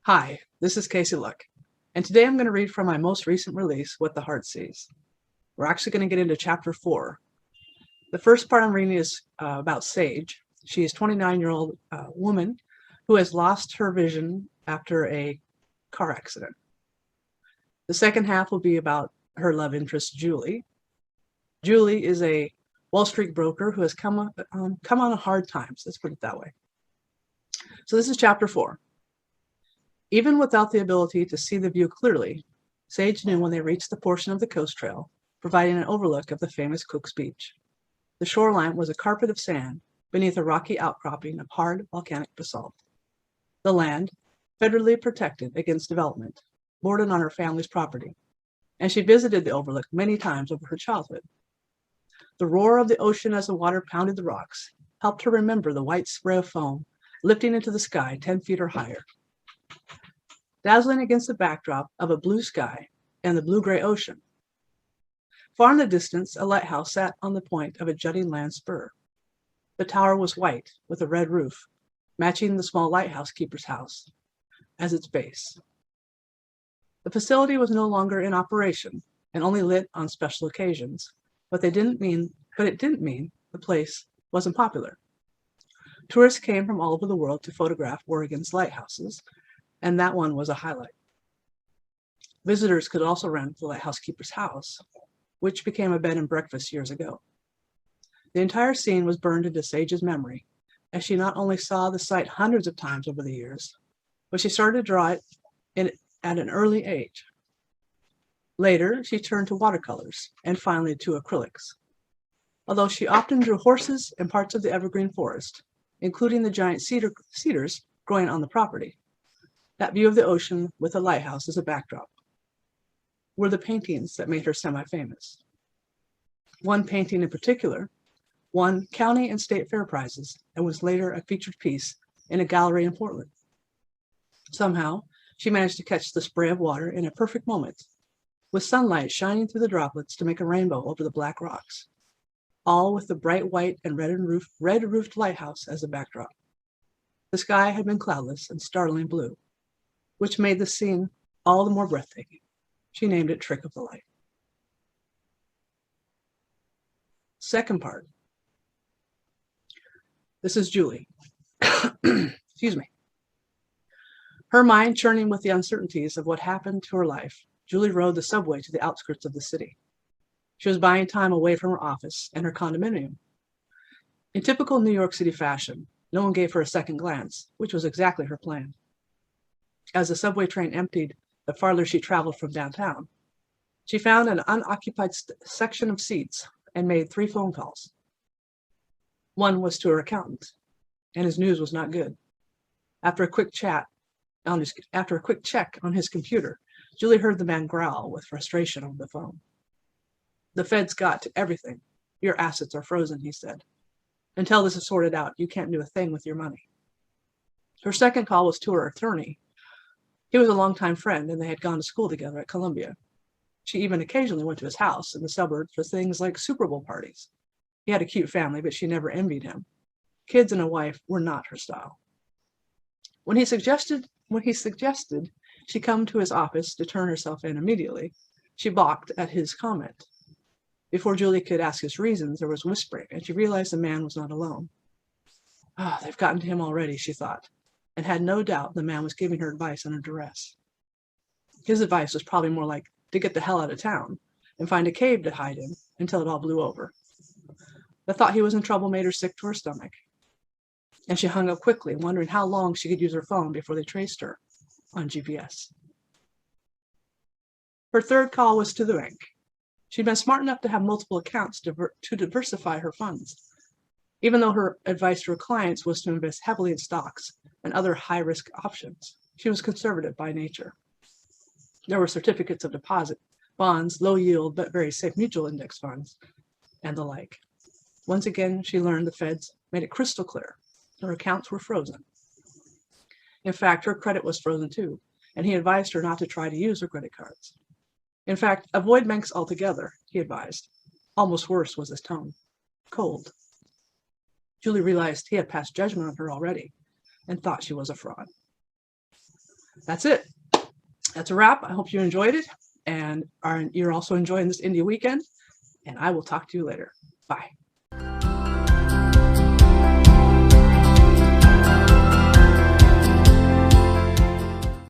Hi, this is Casey Luck, and today I'm going to read from my most recent release, What the Heart Sees. We're actually going to get into chapter 4. The first part I'm reading is about Sage. She is a 29-year-old woman who has lost her vision after a car accident. The second half will be about her love interest, Julie. Julie is a Wall Street broker who has come on hard times, let's put it that way. So this is chapter 4. Even without the ability to see the view clearly, Sage knew when they reached the portion of the coast trail providing an overlook of the famous Cook's Beach. The shoreline was a carpet of sand beneath a rocky outcropping of hard volcanic basalt. The land, federally protected against development, bordered on her family's property, and she visited the overlook many times over her childhood. The roar of the ocean as the water pounded the rocks helped her remember the white spray of foam lifting into the sky 10 feet or higher. Dazzling against the backdrop of a blue sky and the blue-gray ocean. Far in the distance, a lighthouse sat on the point of a jutting land spur. The tower was white, with a red roof, matching the small lighthouse keeper's house as its base. The facility was no longer in operation and only lit on special occasions, but it didn't mean the place wasn't popular. Tourists came from all over the world to photograph Oregon's lighthouses, and that one was a highlight. Visitors could also rent the lighthouse keeper's house, which became a bed and breakfast years ago. The entire scene was burned into Sage's memory, as she not only saw the site hundreds of times over the years, but she started to draw it at an early age. Later, she turned to watercolors, and finally to acrylics. Although she often drew horses and parts of the evergreen forest, including the giant cedars growing on the property, that view of the ocean with a lighthouse as a backdrop were the paintings that made her semi-famous. One painting in particular won county and state fair prizes and was later a featured piece in a gallery in Portland. Somehow, she managed to catch the spray of water in a perfect moment, with sunlight shining through the droplets to make a rainbow over the black rocks, all with the bright white and red-roofed lighthouse as a backdrop. The sky had been cloudless and startling blue, which made the scene all the more breathtaking. She named it Trick of the Light. Second part. This is Julie. Excuse me. Her mind churning with the uncertainties of what happened to her life, Julie rode the subway to the outskirts of the city. She was buying time away from her office and her condominium. In typical New York City fashion, no one gave her a second glance, which was exactly her plan. As the subway train emptied the farther she traveled from downtown, she found an unoccupied section of seats and made 3 phone calls. One was to her accountant, and his news was not good. After a quick check on his computer, Julie heard the man growl with frustration over the phone. "The Fed's got to everything. Your assets are frozen," he said. "Until this is sorted out, you can't do a thing with your money." Her second call was to her attorney. He was a longtime friend, and they had gone to school together at Columbia. She even occasionally went to his house in the suburbs for things like Super Bowl parties. He had a cute family, but she never envied him. Kids and a wife were not her style. When he suggested she come to his office to turn herself in immediately, she balked at his comment. Before Julie could ask his reasons, there was whispering, and she realized the man was not alone. They've gotten to him already, she thought, and had no doubt the man was giving her advice under duress. His advice was probably more like to get the hell out of town and find a cave to hide in until it all blew over. The thought he was in trouble made her sick to her stomach, and she hung up quickly, wondering how long she could use her phone before they traced her on GPS. Her third call was to the bank. She'd been smart enough to have multiple accounts to diversify her funds, even though her advice to her clients was to invest heavily in stocks and other high-risk options. She was conservative by nature. There were certificates of deposit, bonds, low-yield but very safe mutual index funds, and the like. Once again, she learned the Feds made it crystal clear. Her accounts were frozen. In fact, her credit was frozen too, and he advised her not to try to use her credit cards. In fact, avoid banks altogether, he advised. Almost worse was his tone. Cold. Julie realized he had passed judgment on her already and thought she was a fraud. that's it. That's a wrap. I hope you enjoyed it and you're also enjoying this indie weekend. And I will talk to you later. Bye.